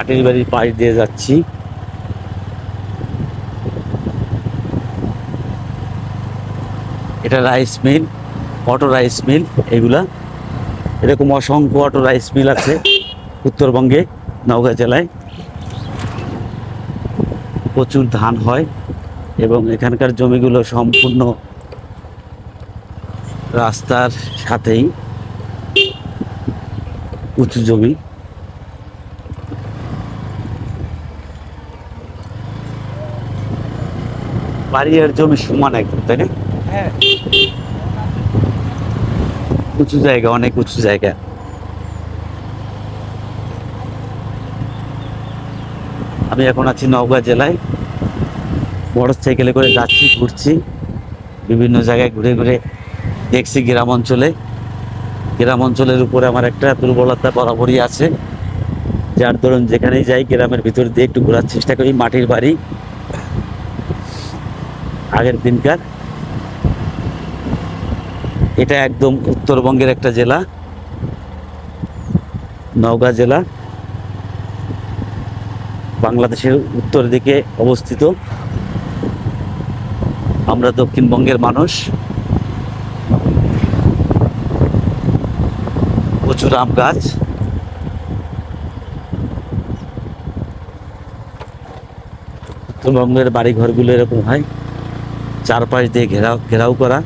মাটির বাড়ির পাশ দিয়ে যাচ্ছি। এটা rice mill, auto rice mill এগুলা। এরকম অসংখ্য অটো রাইস মিল আছে উত্তরবঙ্গে, নওগাঁ জেলায়। প্রচুর ধান হয় এবং এখানকার জমিগুলো সম্পূর্ণ রাস্তার সাথেই, উঁচু জমি। বাড়ি আর জমি সমান একদম, তাই না? হ্যাঁ। উঁচু জায়গা, অনেক উঁচু জায়গা। আমি এখন আছি নওগাঁ জেলায়, মোটর সাইকেলে করে যাচ্ছি, ঘুরছি বিভিন্ন জায়গায়, ঘুরে ঘুরে দেখছি গ্রাম অঞ্চলে। গ্রাম অঞ্চলের উপরে আমার একটা দুর্বলতা বরাবরই আছে, যার ধরুন যেখানেই যাই গ্রামের ভিতর দিয়ে একটু ঘোরার চেষ্টা করি। মাটির বাড়ি আগের দিনকার। এটা একদম উত্তরবঙ্গের একটা জেলা, নওগাঁ জেলা, বাংলাদেশের উত্তর দিকে অবস্থিত। আমরা দক্ষিণবঙ্গের মানুষ। প্রচুর আম গাছ। উত্তরবঙ্গের বাড়ি ঘরগুলো এরকম হয়, চারপাশ দিয়ে ঘেরাও ঘেরাও করা।